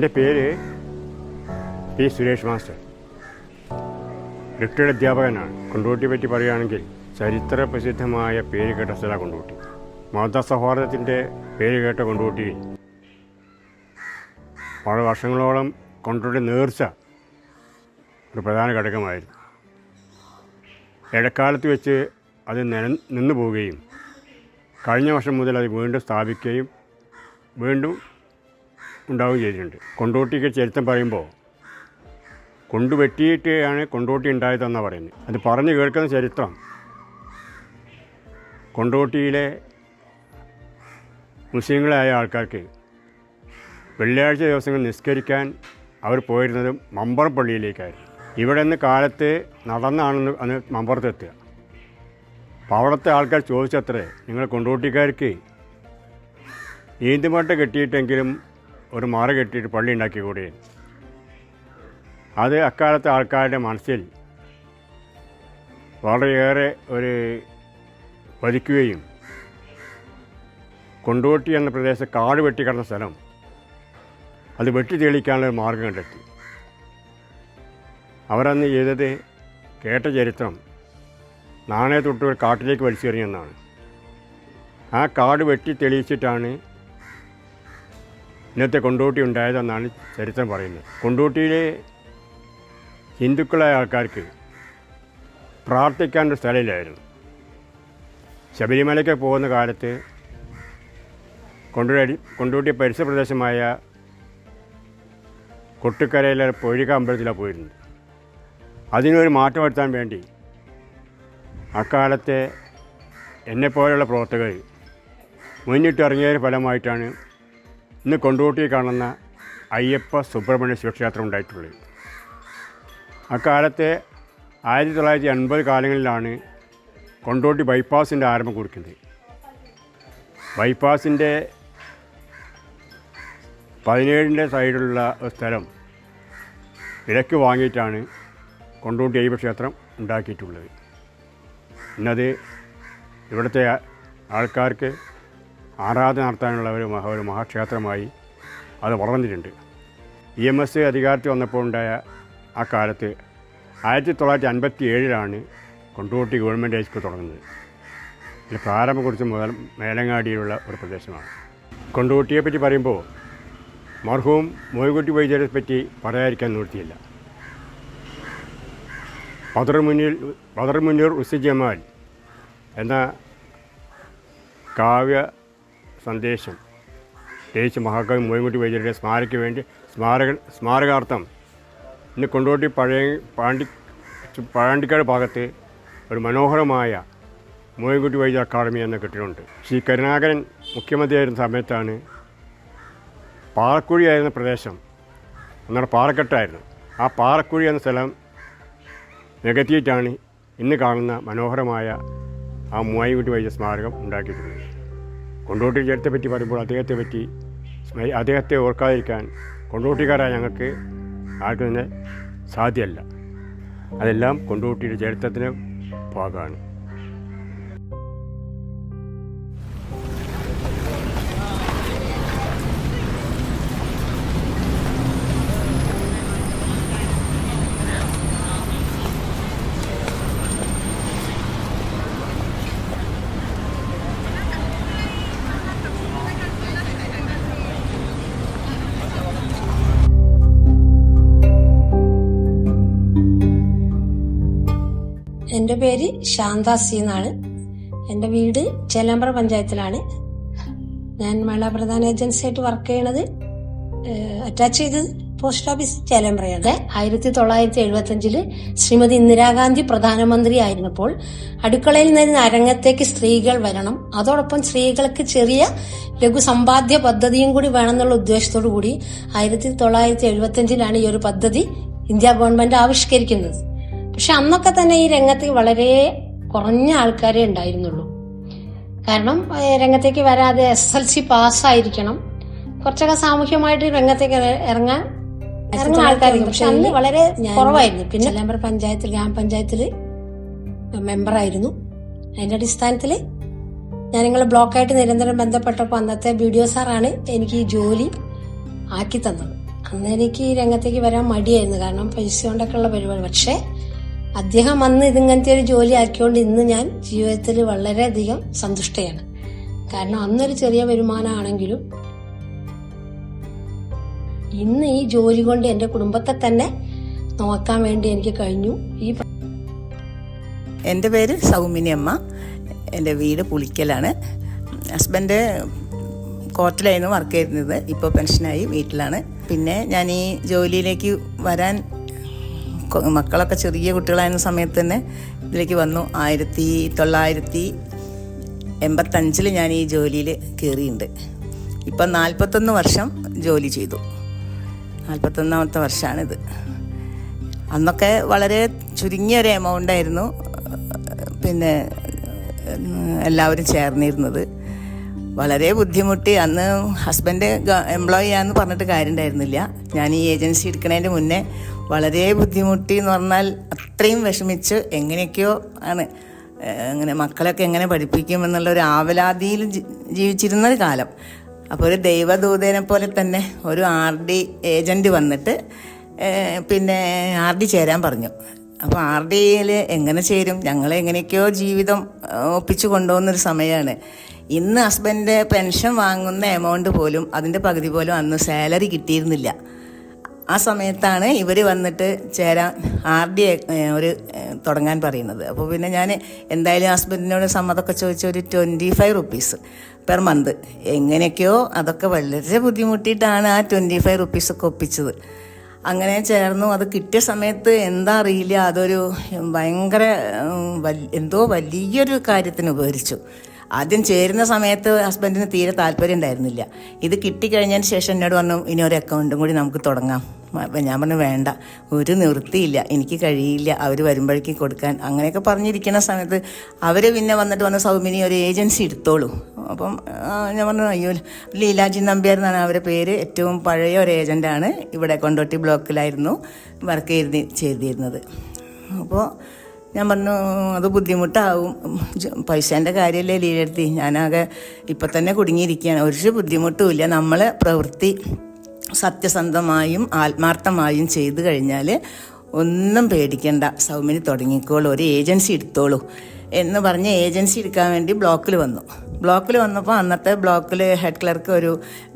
എൻ്റെ പേര് P Suresh master. Retired അധ്യാപകനാണ്. കൊണ്ടോട്ടിയെ പറ്റി പറയുകയാണെങ്കിൽ ചരിത്ര പ്രസിദ്ധമായ പേര് കേട്ട സ്ഥലമാണ് കൊണ്ടോട്ടി. മതസൗഹാർദ്ദത്തിൻ്റെ പേര് കേട്ട കൊണ്ടോട്ടിയിൽ വളരെ വർഷങ്ങളോളം കൊണ്ടോട്ടി നേർച്ച ഒരു പ്രധാന ഘടകമായിരുന്നു. ഇടക്കാലത്ത് വെച്ച് അത് നിന്നു പോവുകയും കഴിഞ്ഞ വർഷം മുതൽ അത് വീണ്ടും സ്ഥാപിക്കുകയും വീണ്ടും ഉണ്ടാവുകയും ചെയ്തിട്ടുണ്ട്. കൊണ്ടോട്ടിക്ക് ചരിത്രം പറയുമ്പോൾ കൊണ്ടുവെട്ടിയിട്ടാണ് കൊണ്ടോട്ടി ഉണ്ടായതെന്നാണ് പറയുന്നത്. അത് പറഞ്ഞു കേൾക്കുന്ന ചരിത്രം കൊണ്ടോട്ടിയിലെ മുസ്ലിങ്ങളായ ആൾക്കാർക്ക് വെള്ളിയാഴ്ച ദിവസങ്ങൾ നിസ്കരിക്കാൻ അവർ പോയിരുന്നത് മമ്പറം പള്ളിയിലേക്കായിരുന്നു. ഇവിടെ നിന്ന് കാലത്ത് നടന്നാണെന്ന് അന്ന് മമ്പറത്തെത്തുക. അപ്പോൾ അവിടുത്തെ ആൾക്കാർ ചോദിച്ചത്രേ, നിങ്ങൾ കൊണ്ടോട്ടിക്കാർക്ക് ഈന്തുമട്ട കെട്ടിയിട്ടെങ്കിലും ഒരു മറ കെട്ടിയിട്ട് പള്ളി ഉണ്ടാക്കിക്കൂടെ? അത് അക്കാലത്തെ ആൾക്കാരുടെ മനസ്സിൽ വളരെയേറെ ഒരു പതിക്കുകയും കൊണ്ടോട്ടി എന്ന പ്രദേശം കാട് വെട്ടിക്കിടന്ന സ്ഥലം അത് വെട്ടി തെളിയിക്കാനുള്ള ഒരു മാർഗം കണ്ടെത്തി. അവരന്ന് ചെയ്തത് കേട്ട ചരിത്രം നാണയത്തൊട്ട് ഒരു കാട്ടിലേക്ക് വലിച്ചെറിഞ്ഞെന്നാണ്. ആ കാട് വെട്ടി തെളിയിച്ചിട്ടാണ് ഇന്നത്തെ കൊണ്ടോട്ടി ഉണ്ടായതെന്നാണ് ചരിത്രം പറയുന്നത്. കൊണ്ടോട്ടിയിലെ ഹിന്ദുക്കളായ ആൾക്കാർക്ക് പ്രാർത്ഥിക്കാനൊരു സ്ഥലമില്ലായിരുന്നു. ശബരിമലയ്ക്ക് പോകുന്ന കാലത്ത് കൊണ്ടോട്ടി പരിസര പ്രദേശമായ കൊട്ടുക്കരയിലെ പൊഴിക അമ്പലത്തിലാണ് പോയിരുന്നത്. അതിനൊരു മാറ്റം വരുത്താൻ വേണ്ടി അക്കാലത്തെ എന്നെപ്പോലെയുള്ള പ്രവർത്തകർ മുന്നിട്ടിറങ്ങിയതിന് ഫലമായിട്ടാണ് ഇന്ന് കൊണ്ടോട്ടി കാണുന്ന അയ്യപ്പ സുബ്രഹ്മണ്യ ശിവക്ഷേത്രം ഉണ്ടായിട്ടുള്ളത്. അക്കാലത്തെ 1980 കാലങ്ങളിലാണ് കൊണ്ടോട്ടി ബൈപ്പാസിൻ്റെ ആരംഭം കുറിക്കുന്നത്. ബൈപ്പാസിൻ്റെ 17 സൈഡിലുള്ള ഒരു സ്ഥലം വിലക്ക് വാങ്ങിയിട്ടാണ് കൊണ്ടോട്ടി അയ്യപ്പ ക്ഷേത്രം ഉണ്ടാക്കിയിട്ടുള്ളത്. ഇന്നത് ഇവിടുത്തെ ആൾക്കാർക്ക് ആരാധന നടത്താനുള്ള ഒരു മഹാക്ഷേത്രമായി അത് വളർന്നിട്ടുണ്ട്. EMS അധികാരത്തിൽ വന്നപ്പോൾ ഉണ്ടായ ആ കാലത്ത് 1957 കൊണ്ടോട്ടി ഗവൺമെൻറ് ഹൈസ്കൂൾ തുടങ്ങുന്നത്. ഇത് പ്രാരംഭം കുറിച്ച് മുതൽ മേലങ്ങാടിയിലുള്ള ഒരു പ്രദേശമാണ്. കൊണ്ടോട്ടിയെപ്പറ്റി പറയുമ്പോൾ മർഹൂം മോയിൻകുട്ടി വൈദ്യരെ പറ്റി പറയാതിരിക്കാൻ നിവൃത്തിയില്ല. ബദർ മുനീർ ഉസ് ജമാൽ എന്ന കാവ്യ സന്ദേശം രചിച്ച മഹാകവി മോയിൻകുട്ടി വൈദ്യരുടെ സ്മാരകാർത്ഥം ഇന്ന് കൊണ്ടോട്ടി പാണ്ടിക്കാട് ഭാഗത്ത് ഒരു മനോഹരമായ മോയിൻകുട്ടി വൈദ്യ അക്കാദമി എന്ന കെട്ടിടമുണ്ട്. ശ്രീ കരുണാകരൻ മുഖ്യമന്ത്രിയായിരുന്ന സമയത്താണ് പാറക്കുഴിയായിരുന്ന പ്രദേശം എന്നാൽ പാറക്കെട്ടായിരുന്നു. ആ പാറക്കുഴി എന്ന സ്ഥലം നികത്തിയിട്ടാണ് ഇന്ന് കാണുന്ന മനോഹരമായ ആ മോയിൻകുട്ടി വൈദ്യ സ്മാരകം ഉണ്ടാക്കിയിട്ടുള്ളത്. കൊണ്ടോട്ടി ചരിത്രത്തെ പറ്റി പറയുമ്പോൾ അദ്ദേഹത്തെ ഓർക്കാതിരിക്കാൻ കൊണ്ടോട്ടിക്കാരായ ഞങ്ങൾക്ക് ആർക്കും തന്നെ സാധ്യമല്ല. അതെല്ലാം കൊണ്ടോട്ടിയുടെ ചരിത്രത്തിന് ഭാഗമാണ്. എൻ്റെ പേര് ശാന്താസി എന്നാണ്. എൻ്റെ വീട് ചേലാമ്പ്ര പഞ്ചായത്തിലാണ്. ഞാൻ മഹിളാ പ്രധാന ഏജൻസിയായിട്ട് വർക്ക് ചെയ്യണത് അറ്റാച്ച് ചെയ്തത് പോസ്റ്റ് ഓഫീസ് ചേലാമ്പ്രയാണ്. 1975 ശ്രീമതി ഇന്ദിരാഗാന്ധി പ്രധാനമന്ത്രി ആയിരുന്നപ്പോൾ അടുക്കളയിൽ നിന്ന് അരങ്ങത്തേക്ക് സ്ത്രീകൾ വരണം, അതോടൊപ്പം സ്ത്രീകൾക്ക് ചെറിയ ലഘു സമ്പാദ്യ പദ്ധതിയും കൂടി വേണമെന്നുള്ള ഉദ്ദേശത്തോടു കൂടി 1975 ഈ ഒരു പദ്ധതി ഇന്ത്യ ഗവൺമെന്റ് ആവിഷ്കരിക്കുന്നത്. പക്ഷെ അന്നൊക്കെ തന്നെ ഈ രംഗത്ത് വളരെ കുറഞ്ഞ ആൾക്കാരെ ഉണ്ടായിരുന്നുള്ളൂ. കാരണം രംഗത്തേക്ക് വരാതെ SSLC പാസ്സായിരിക്കണം, കുറച്ചൊക്കെ സാമൂഹ്യമായിട്ട് രംഗത്തേക്ക് ഇറങ്ങാൻ ആൾക്കാരായിരിക്കും. പക്ഷെ അന്ന് വളരെ കുറവായിരുന്നു. പിന്നെ ചേലാമ്പ്ര പഞ്ചായത്തിൽ ഗ്രാമപഞ്ചായത്തില് മെമ്പറായിരുന്നു. അതിന്റെ അടിസ്ഥാനത്തില് ഞാൻ നിങ്ങളെ ബ്ലോക്കായിട്ട് നിരന്തരം ബന്ധപ്പെട്ടപ്പോൾ അന്നത്തെ BDO സാറാണ് എനിക്ക് ഈ ജോലി ആക്കി തന്നത്. അന്ന് എനിക്ക് ഈ രംഗത്തേക്ക് വരാൻ മടിയായിരുന്നു, കാരണം പൈസ കൊണ്ടൊക്കെ ഉള്ള പരിപാടി. പക്ഷെ അദ്ദേഹം അന്ന് ഇതിങ്ങനത്തെ ഒരു ജോലി ആക്കിയോണ്ട് ഇന്ന് ഞാൻ ജീവിതത്തിൽ വളരെയധികം സന്തുഷ്ടയാണ്. കാരണം അന്നൊരു ചെറിയ വരുമാനമാണെങ്കിലും ഇന്ന് ഈ ജോലി കൊണ്ട് എൻ്റെ കുടുംബത്തെ തന്നെ നോക്കാൻ വേണ്ടി എനിക്ക് കഴിഞ്ഞു. എൻ്റെ പേര് സൗമിനി അമ്മ. എൻ്റെ വീട് പുളിക്കലാണ്. ഹസ്ബൻഡ് കോർട്ടിലായിരുന്നു വർക്ക് ചെയ്യുന്നത്, ഇപ്പോൾ പെൻഷനായി വീട്ടിലാണ്. പിന്നെ ഞാൻ ഈ ജോലിയിലേക്ക് വരാൻ മക്കളൊക്കെ ചെറിയ കുട്ടികളായിരുന്ന സമയത്ത് തന്നെ ഇതിലേക്ക് വന്നു. 1985 ഞാൻ ഈ ജോലിയിൽ കയറിയിട്ടുണ്ട്. ഇപ്പം 41 വർഷം ജോലി ചെയ്തു. 41ാമത്തെ വർഷമാണിത്. അന്നൊക്കെ വളരെ ചുരുങ്ങിയൊരു എമൗണ്ടായിരുന്നു പിന്നെ എല്ലാവരും ചേർന്നിരുന്നത്. വളരെ ബുദ്ധിമുട്ടി. അന്ന് ഹസ്ബൻഡ് എംപ്ലോയി ആണെന്ന് പറഞ്ഞിട്ട് കാര്യം ഉണ്ടായിരുന്നില്ല. ഞാൻ ഈ ഏജൻസി എടുക്കുന്നതിൻ്റെ മുന്നേ വളരെ ബുദ്ധിമുട്ടി എന്ന് പറഞ്ഞാൽ അത്രയും വിഷമിച്ച് എങ്ങനെയൊക്കെയോ ആണ് അങ്ങനെ മക്കളൊക്കെ എങ്ങനെ പഠിപ്പിക്കുമെന്നുള്ളൊരു ആവലാതിയിൽ ജീവിച്ചിരുന്നൊരു കാലം. അപ്പോൾ ഒരു ദൈവദൂതനെ പോലെ തന്നെ ഒരു RD ഏജൻറ്റ് വന്നിട്ട് പിന്നെ RD ചേരാൻ പറഞ്ഞു. അപ്പോൾ RDയിൽ എങ്ങനെ ചേരും, ഞങ്ങളെ എങ്ങനെയൊക്കെയോ ജീവിതം ഒപ്പിച്ചു കൊണ്ടുപോകുന്നൊരു സമയമാണ്. ഇന്ന് ഹസ്ബൻഡ് പെൻഷൻ വാങ്ങുന്ന എമൗണ്ട് പോലും അതിൻ്റെ പകുതി പോലും അന്ന് സാലറി കിട്ടിയിരുന്നില്ല. ആ സമയത്താണ് ഇവർ വന്നിട്ട് ചേരാൻ RD ഒരു തുടങ്ങാൻ പറയുന്നത്. അപ്പോൾ പിന്നെ ഞാൻ എന്തായാലും ഹസ്ബൻഡിനോട് സമ്മതമൊക്കെ ചോദിച്ച ഒരു 25 റുപ്പീസ് പെർ മന്ത് എങ്ങനെയൊക്കെയോ അതൊക്കെ വളരെ ബുദ്ധിമുട്ടിയിട്ടാണ് ആ 25 റുപ്പീസൊക്കെ ഒപ്പിച്ചത്. അങ്ങനെ ചേർന്നു. അത് കിട്ടിയ സമയത്ത് എന്താ അറിയില്ല, അതൊരു ഭയങ്കര എന്തോ വലിയൊരു കാര്യത്തിന് ഉപകരിച്ചു. ആദ്യം ചേരുന്ന സമയത്ത് ഹസ്ബൻഡിന് തീരെ താല്പര്യം ഉണ്ടായിരുന്നില്ല. ഇത് കിട്ടിക്കഴിഞ്ഞതിന് ശേഷം എന്നോട് പറഞ്ഞു ഇനി ഒരു അക്കൗണ്ടും കൂടി നമുക്ക് തുടങ്ങാം. അപ്പം ഞാൻ പറഞ്ഞു വേണ്ട, ഒരു നിവൃത്തിയില്ല, എനിക്ക് കഴിയില്ല, അവർ വരുമ്പോഴേക്കും കൊടുക്കാൻ. അങ്ങനെയൊക്കെ പറഞ്ഞിരിക്കുന്ന സമയത്ത് അവർ പിന്നെ വന്നിട്ട് വന്ന് സൗമിനി ഒരു ഏജൻസി എടുത്തോളൂ. അപ്പം ഞാൻ പറഞ്ഞു അയ്യോ, ലീലാജി നമ്പ്യാർ എന്നാണ് അവരുടെ പേര്. ഏറ്റവും പഴയ ഒരു ഏജൻ്റാണ്. ഇവിടെ കൊണ്ടോട്ടി ബ്ലോക്കിലായിരുന്നു വർക്ക് ചെയ്തിരുന്നത്. അപ്പോൾ ഞാൻ പറഞ്ഞു അത് ബുദ്ധിമുട്ടാവും, പൈസേൻ്റെ കാര്യമല്ലേ ലീലെടുത്തി, ഞാനാകെ ഇപ്പം തന്നെ കുടുങ്ങിയിരിക്കുകയാണ്. ഒരു ബുദ്ധിമുട്ടുമില്ല, നമ്മളെ പ്രവൃത്തി സത്യസന്ധമായും ആത്മാർത്ഥമായും ചെയ്തു കഴിഞ്ഞാൽ ഒന്നും പേടിക്കണ്ട, സൗമിനി തുടങ്ങിക്കോളൂ, ഒരു ഏജൻസി എടുത്തോളൂ എന്ന് പറഞ്ഞ് ഏജൻസി എടുക്കാൻ വേണ്ടി ബ്ലോക്കിൽ വന്നു. ബ്ലോക്കിൽ വന്നപ്പോൾ അന്നത്തെ ബ്ലോക്കിൽ ഹെഡ് ക്ലർക്ക് ഒരു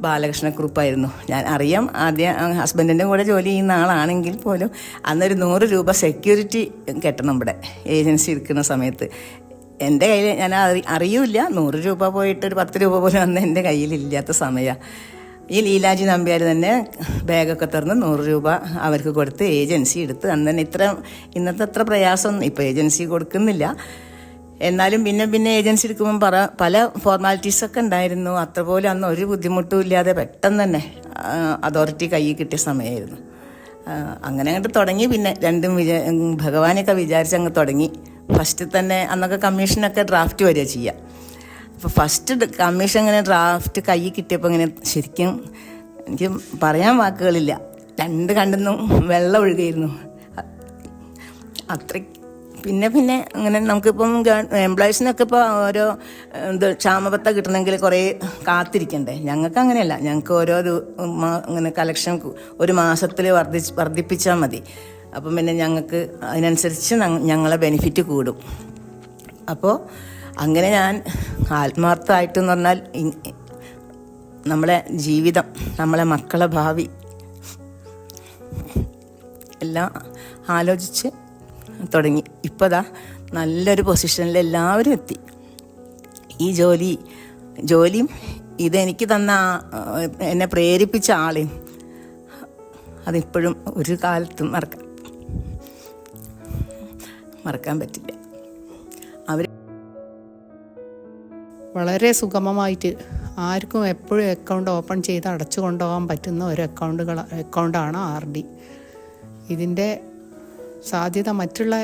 ബാലകൃഷ്ണ കുറുപ്പായിരുന്നു. ഞാൻ അറിയാം, ആദ്യം ഹസ്ബൻഡിൻ്റെ കൂടെ ജോലി ചെയ്യുന്ന ആളാണെങ്കിൽ പോലും അന്നൊരു 100 രൂപ സെക്യൂരിറ്റി കെട്ടണം ഇവിടെ ഏജൻസി എടുക്കുന്ന സമയത്ത്. എൻ്റെ കയ്യിൽ ഞാൻ അറിയില്ല, 100 രൂപ പോയിട്ട് ഒരു 10 രൂപ പോലും അന്ന് എൻ്റെ കയ്യിലില്ലാത്ത സമയമാണ്. ഈ ലീലാജി നമ്പ്യാർ തന്നെ ബാഗൊക്കെ തുറന്ന് 100 രൂപ അവർക്ക് കൊടുത്ത് ഏജൻസി എടുത്ത്. അന്ന് തന്നെ ഇന്നത്തെ അത്ര പ്രയാസമൊന്നും ഇപ്പോൾ ഏജൻസി കൊടുക്കുന്നില്ല. എന്നാലും പിന്നെ ഏജൻസി എടുക്കുമ്പം പല ഫോർമാലിറ്റീസൊക്കെ ഉണ്ടായിരുന്നു. അത്ര പോലും അന്ന് ഒരു ബുദ്ധിമുട്ടും ഇല്ലാതെ പെട്ടെന്ന് തന്നെ അതോറിറ്റി കയ്യിൽ കിട്ടിയ സമയമായിരുന്നു. അങ്ങനെ അങ്ങോട്ട് തുടങ്ങി. പിന്നെ രണ്ടും ഭഗവാനൊക്കെ വിചാരിച്ചങ്ങ് തുടങ്ങി. ഫസ്റ്റ് തന്നെ അന്നൊക്കെ കമ്മീഷനൊക്കെ ഡ്രാഫ്റ്റ് വരിക ചെയ്യുക. അപ്പോൾ ഫസ്റ്റ് കമ്മീഷൻ ഇങ്ങനെ ഡ്രാഫ്റ്റ് കയ്യിൽ കിട്ടിയപ്പോൾ ഇങ്ങനെ ശരിക്കും എനിക്ക് പറയാൻ വാക്കുകളില്ല. കണ്ണിന്നും വെള്ളം ഒഴുകിയിരുന്നു അത്ര. പിന്നെ അങ്ങനെ നമുക്കിപ്പം എംപ്ലോയീസിനൊക്കെ ഇപ്പോൾ ഓരോ ക്ഷാമബത്ത കിട്ടണമെങ്കിൽ കുറേ കാത്തിരിക്കണ്ടേ. ഞങ്ങൾക്ക് അങ്ങനെയല്ല, ഞങ്ങൾക്ക് ഓരോ ഇങ്ങനെ കളക്ഷൻ ഒരു മാസത്തിൽ വർദ്ധിപ്പിച്ചാൽ മതി. അപ്പം പിന്നെ ഞങ്ങൾക്ക് അതിനനുസരിച്ച് ഞങ്ങളെ ബെനിഫിറ്റ് കൂടും. അപ്പോൾ അങ്ങനെ ഞാൻ ആത്മാർത്ഥമായിട്ടെന്ന് പറഞ്ഞാൽ നമ്മളെ ജീവിതം, നമ്മളെ മക്കളെ ഭാവി എല്ലാം ആലോചിച്ച് തുടങ്ങി. ഇപ്പോൾ നല്ലൊരു പൊസിഷനിൽ എല്ലാവരും എത്തി. ഈ ജോലിയും ഇതെനിക്ക് തന്ന എന്നെ പ്രേരിപ്പിച്ച ആളെയും അതിപ്പോഴും ഒരു കാലത്തും മറക്കാൻ പറ്റില്ല. അവർ വളരെ സുഗമമായിട്ട് ആർക്കും എപ്പോഴും അക്കൗണ്ട് ഓപ്പൺ ചെയ്ത് അടച്ചു കൊണ്ടുപോകാൻ പറ്റുന്ന ഒരു അക്കൗണ്ടാണ് RD. ഇതിൻ്റെ സാധ്യത മറ്റുള്ള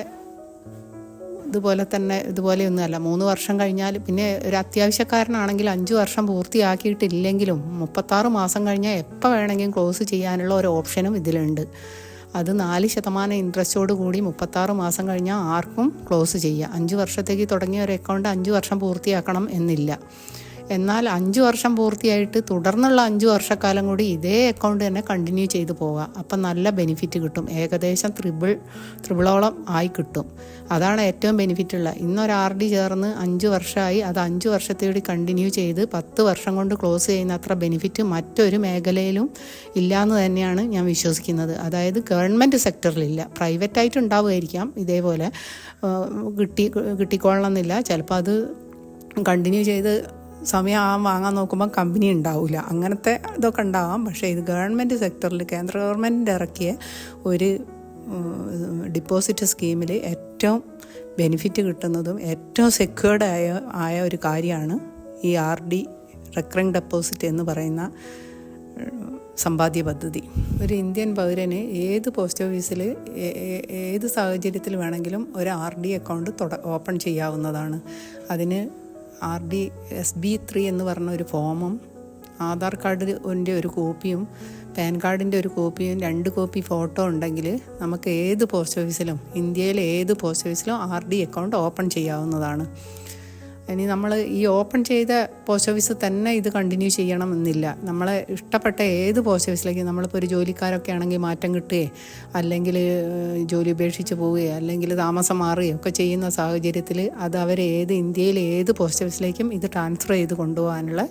ഇതുപോലെയൊന്നുമല്ല. 3 വർഷം കഴിഞ്ഞാൽ പിന്നെ ഒരു അത്യാവശ്യക്കാരനാണെങ്കിൽ 5 വർഷം പൂർത്തിയാക്കിയിട്ടില്ലെങ്കിലും 36 മാസം കഴിഞ്ഞാൽ എപ്പോൾ വേണമെങ്കിലും ക്ലോസ് ചെയ്യാനുള്ള ഒരു ഓപ്ഷനും ഇതിലുണ്ട്. അത് 4% ഇൻട്രസ്റ്റോട് കൂടി 36 മാസം കഴിഞ്ഞാൽ ആർക്കും ക്ലോസ് ചെയ്യാം. 5 വർഷത്തേക്ക് തുടങ്ങിയ ഒരു അക്കൗണ്ട് 5 വർഷം പൂർത്തിയാക്കണം എന്നില്ല. എന്നാൽ 5 വർഷം പൂർത്തിയായിട്ട് തുടർന്നുള്ള 5 വർഷക്കാലം കൂടി ഇതേ അക്കൗണ്ട് തന്നെ കണ്ടിന്യൂ ചെയ്ത് പോകാം. അപ്പം നല്ല ബെനിഫിറ്റ് കിട്ടും. ഏകദേശം ത്രിബിളോളം ആയി കിട്ടും. അതാണ് ഏറ്റവും ബെനിഫിറ്റ് ഉള്ളത്. ഇന്നൊരു RD ചേർന്ന് 5 വർഷമായി, അത് 5 വർഷത്തേക്ക് കണ്ടിന്യൂ ചെയ്ത് 10 വർഷം കൊണ്ട് ക്ലോസ് ചെയ്യുന്ന അത്ര ബെനിഫിറ്റ് മറ്റൊരു മേഖലയിലും ഇല്ലയെന്ന് തന്നെയാണ് ഞാൻ വിശ്വസിക്കുന്നത്. അതായത് ഗവൺമെൻറ് സെക്ടറിലില്ല, പ്രൈവറ്റായിട്ട് ഉണ്ടാവുമായിരിക്കാം ഇതേപോലെ, കിട്ടിക്കൊള്ളണമെന്നില്ല. ചിലപ്പോൾ അത് കണ്ടിന്യൂ ചെയ്ത് സമയം വാങ്ങാൻ നോക്കുമ്പോൾ കമ്പനി ഉണ്ടാവില്ല, അങ്ങനത്തെ ഇതൊക്കെ ഉണ്ടാവാം. പക്ഷേ ഇത് ഗവൺമെൻറ് സെക്ടറിൽ കേന്ദ്ര ഗവൺമെൻറ് ഇറക്കിയ ഒരു ഡിപ്പോസിറ്റ് സ്കീമിൽ ഏറ്റവും ബെനിഫിറ്റ് കിട്ടുന്നതും ഏറ്റവും സെക്യൂർഡ് ആയ ഒരു കാര്യമാണ് ഈ RD റെക്കറിംഗ് ഡെപ്പോസിറ്റ് എന്ന് പറയുന്ന സമ്പാദ്യ പദ്ധതി. ഒരു ഇന്ത്യൻ പൗരന് ഏത് പോസ്റ്റ് ഓഫീസിൽ ഏത് സാഹചര്യത്തിൽ വേണമെങ്കിലും ഒരു RD അക്കൗണ്ട് ഓപ്പൺ ചെയ്യാവുന്നതാണ്. അതിന് RD SB3 എന്ന് പറഞ്ഞ ഒരു ഫോമും ആധാർ കാർഡിൻ്റെ ഒരു കോപ്പിയും പാൻ കാർഡിൻ്റെ ഒരു കോപ്പിയും 2 കോപ്പി ഫോട്ടോ ഉണ്ടെങ്കിൽ നമുക്ക് ഏത് പോസ്റ്റ് ഓഫീസിലും, ഇന്ത്യയിലെ ഏത് പോസ്റ്റ് ഓഫീസിലും RD അക്കൗണ്ട് ഓപ്പൺ ചെയ്യാവുന്നതാണ്. ഇനി നമ്മൾ ഈ ഓപ്പൺ ചെയ്ത പോസ്റ്റ് ഓഫീസ് തന്നെ ഇത് കണ്ടിന്യൂ ചെയ്യണമെന്നില്ല. നമ്മളെ ഇഷ്ടപ്പെട്ട ഏത് പോസ്റ്റ് ഓഫീസിലേക്ക്, നമ്മളിപ്പോൾ ഒരു ജോലിക്കാരൊക്കെ ആണെങ്കിൽ മാറ്റം കിട്ടുകയോ അല്ലെങ്കിൽ ജോലി ഉപേക്ഷിച്ച് പോവുകയോ അല്ലെങ്കിൽ താമസം മാറുകയോ ഒക്കെ ചെയ്യുന്ന സാഹചര്യത്തിൽ അത് അവർ ഇന്ത്യയിലെ ഏത് പോസ്റ്റ് ഓഫീസിലേക്കും ഇത് ട്രാൻസ്ഫർ ചെയ്ത് കൊണ്ടുപോകാനുള്ള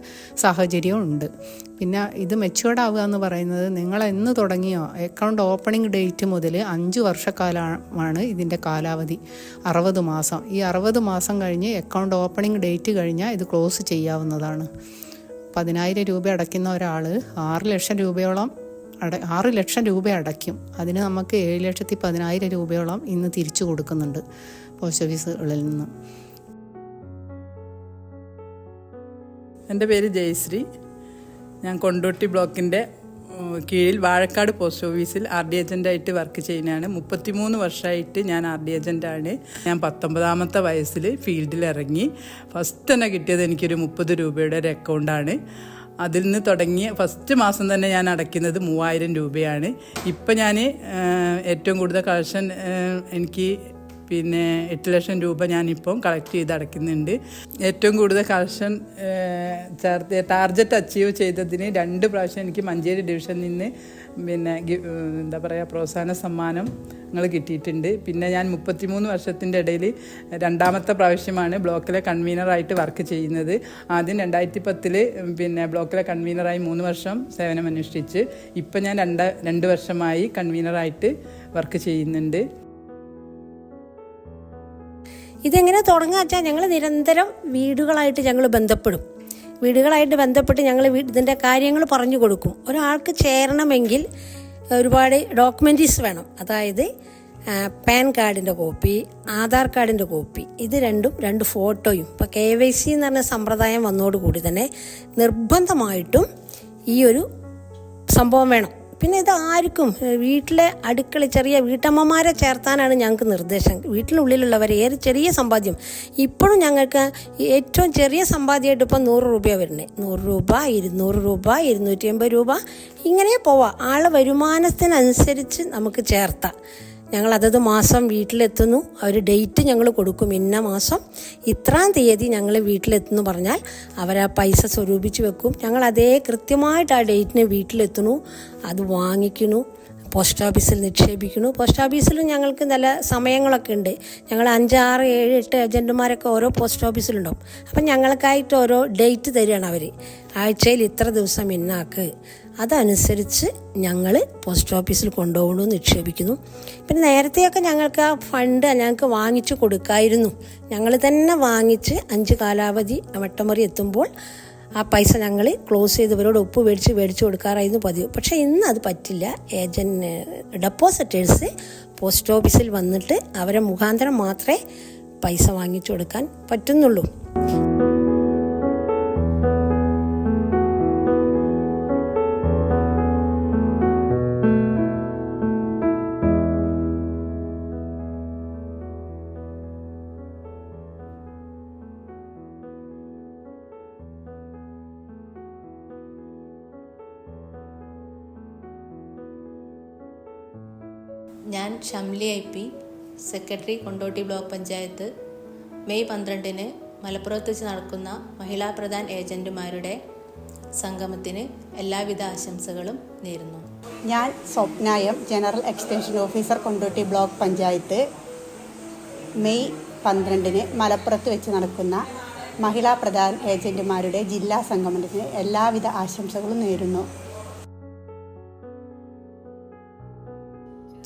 സാഹചര്യവും ഉണ്ട്. പിന്നെ ഇത് മെച്യൂർഡ് ആവുക എന്ന് പറയുന്നത് നിങ്ങൾ എന്ന് തുടങ്ങിയോ അക്കൗണ്ട് ഓപ്പണിംഗ് ഡേറ്റ് മുതൽ 5 വർഷക്കാലമാണ് ഇതിൻ്റെ കാലാവധി, 60 മാസം. ഈ 60 മാസം കഴിഞ്ഞ് അക്കൗണ്ട് ഓപ്പണിംഗ് ഡേറ്റ് കഴിഞ്ഞാൽ ഇത് ക്ലോസ് ചെയ്യാവുന്നതാണ്. 10,000 രൂപ അടയ്ക്കുന്ന ഒരാൾ 6 ലക്ഷം രൂപയോളം 6 ലക്ഷം രൂപ അടയ്ക്കും. അതിന് നമുക്ക് 7,10,000 രൂപയോളം ഇന്ന് തിരിച്ചു കൊടുക്കുന്നുണ്ട് പോസ്റ്റ് ഓഫീസുകളിൽ നിന്ന്. എൻ്റെ പേര് ജയശ്രീ. ഞാൻ കൊണ്ടോട്ടി ബ്ലോക്കിൻ്റെ കീഴിൽ വാഴക്കാട് പോസ്റ്റ് ഓഫീസിൽ RD ഏജൻ്റായിട്ട് വർക്ക് ചെയ്യുന്നതാണ്. 33 വർഷമായിട്ട് ഞാൻ RD ഏജൻ്റാണ്. ഞാൻ 19ാമത്തെ വയസ്സിൽ ഫീൽഡിൽ ഇറങ്ങി. ഫസ്റ്റ് തന്നെ കിട്ടിയത് എനിക്കൊരു 30 രൂപയുടെ ഒരു അക്കൗണ്ടാണ്. അതിൽ നിന്ന് തുടങ്ങിയ ഫസ്റ്റ് മാസം തന്നെ ഞാൻ അടയ്ക്കുന്നത് 3000 രൂപയാണ്. ഇപ്പം ഞാൻ ഏറ്റവും കൂടുതൽ കളക്ഷൻ എനിക്ക് 8 ലക്ഷം രൂപ ഞാനിപ്പം കളക്ട് ചെയ്ത് അടയ്ക്കുന്നുണ്ട്. ഏറ്റവും കൂടുതൽ കളക്ഷൻ ടാർഗറ്റ് അച്ചീവ് ചെയ്തതിന് 2 പ്രാവശ്യം എനിക്ക് മഞ്ചേരി ഡിവിഷനിൽ നിന്ന് എന്താ പറയുക പ്രോത്സാഹന സമ്മാനം കിട്ടിയിട്ടുണ്ട്. പിന്നെ ഞാൻ 33 വർഷത്തിൻ്റെ ഇടയിൽ 2ാമത്തെ പ്രാവശ്യമാണ് ബ്ലോക്കിലെ കൺവീനറായിട്ട് വർക്ക് ചെയ്യുന്നത്. ആദ്യം 2010 ബ്ലോക്കിലെ കൺവീനറായി 3 വർഷം സേവനം അനുഷ്ഠിച്ച് ഇപ്പം ഞാൻ 2 വർഷമായി കൺവീനറായിട്ട് വർക്ക് ചെയ്യുന്നുണ്ട്. ഇതെങ്ങനെ തുടങ്ങുക വെച്ചാൽ ഞങ്ങൾ നിരന്തരം വീടുകളായിട്ട് ഞങ്ങൾ ബന്ധപ്പെട്ട് ഞങ്ങൾ ഇതിൻ്റെ കാര്യങ്ങൾ പറഞ്ഞു കൊടുക്കും. ഒരാൾക്ക് ചേരണമെങ്കിൽ ഒരുപാട് ഡോക്യുമെൻറ്റീസ് വേണം. അതായത് പാൻ കാർഡിൻ്റെ കോപ്പി, ആധാർ കാർഡിൻ്റെ കോപ്പി, ഇത് 2 ഫോട്ടോയും. ഇപ്പോൾ KYC എന്ന് പറഞ്ഞ സമ്പ്രദായം വന്നതോടുകൂടി തന്നെ നിർബന്ധമായിട്ടും ഈ ഒരു സംഭവം വേണം. പിന്നെ ഇത് ആർക്കും വീട്ടിലെ അടുക്കള ചെറിയ വീട്ടമ്മമാരെ ചേർത്താനാണ് ഞങ്ങൾക്ക് നിർദ്ദേശം. വീട്ടിനുള്ളിലുള്ളവരെ ഏത് ചെറിയ സമ്പാദ്യം, ഇപ്പോഴും ഞങ്ങൾക്ക് ഏറ്റവും ചെറിയ സമ്പാദ്യമായിട്ട് ഇപ്പം 100 രൂപ വരുന്നത്. 100 രൂപ, 200 രൂപ, 250 രൂപ ഇങ്ങനെ പോവാം. ആളെ വരുമാനത്തിനനുസരിച്ച് നമുക്ക് ചേർത്താം. ഞങ്ങൾ അതത് മാസം വീട്ടിലെത്തുന്നു. അവർ ഡേറ്റ് ഞങ്ങൾ കൊടുക്കും, ഇന്ന മാസം ഇത്രാം തീയതി ഞങ്ങൾ വീട്ടിലെത്തുന്നു പറഞ്ഞാൽ അവരാ പൈസ സ്വരൂപിച്ച് വെക്കും. ഞങ്ങൾ അതേ കൃത്യമായിട്ട് ആ ഡേറ്റിന് വീട്ടിലെത്തുന്നു, അത് വാങ്ങിക്കുന്നു, പോസ്റ്റ് ഓഫീസിൽ നിക്ഷേപിക്കുന്നു. പോസ്റ്റ് ഓഫീസിലും ഞങ്ങൾക്ക് നല്ല സമയങ്ങളൊക്കെ ഉണ്ട്. ഞങ്ങൾ 5, 6, 7, 8 ഏജൻറ്റുമാരൊക്കെ ഓരോ പോസ്റ്റ് ഓഫീസിലുണ്ടാവും. അപ്പം ഞങ്ങൾക്കായിട്ട് ഓരോ ഡേറ്റ് തരികയാണ് അവർ. ആഴ്ചയിൽ ഇത്ര ദിവസം ഇന്നാക്ക്, അതനുസരിച്ച് ഞങ്ങൾ പോസ്റ്റ് ഓഫീസിൽ കൊണ്ടുപോകണു, നിക്ഷേപിക്കുന്നു. പിന്നെ നേരത്തെയൊക്കെ ഞങ്ങൾക്ക് ആ ഫണ്ട് ഞങ്ങൾക്ക് വാങ്ങിച്ചു കൊടുക്കായിരുന്നു. ഞങ്ങൾ തന്നെ വാങ്ങിച്ച് 5 കാലാവധി വട്ടമറി എത്തുമ്പോൾ ആ പൈസ ഞങ്ങൾ ക്ലോസ് ചെയ്തവരോട് ഒപ്പ് മേടിച്ച് കൊടുക്കാറായിരുന്നു പതിവ്. പക്ഷേ ഇന്ന് അത് പറ്റില്ല. ഡെപ്പോസിറ്റേഴ്സ് പോസ്റ്റ് ഓഫീസിൽ വന്നിട്ട് അവരെ മുഖാന്തരം മാത്രമേ പൈസ വാങ്ങിച്ചു കൊടുക്കാൻ പറ്റുന്നുള്ളൂ. ഞാൻ Shamli IP, secretary, Kondotty block panchayat. May 12-ന് മലപ്പുറത്ത് വെച്ച് നടക്കുന്ന മഹിളാ പ്രധാൻ ഏജൻറ്റുമാരുടെ സംഗമത്തിന് എല്ലാവിധ ആശംസകളും നേരുന്നു. ഞാൻ സ്വപ്നായം, general extension officer, Kondotty block panchayat. May 12 മലപ്പുറത്ത് വെച്ച് നടക്കുന്ന മഹിളാ പ്രധാൻ ഏജൻറ്റുമാരുടെ ജില്ലാ സംഗമനത്തിന് എല്ലാവിധ ആശംസകളും നേരുന്നു.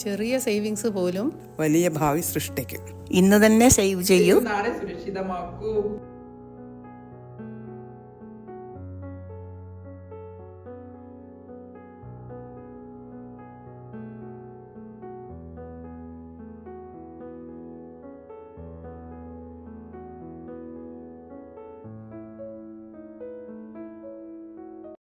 ചെറിയ സേവിങ്സ് പോലും വലിയ ഭാവി സൃഷ്ടിക്കും. ഇന്ന് തന്നെ സേവ് ചെയ്യൂ. നാളെ സുരക്ഷിതമാക്കൂ.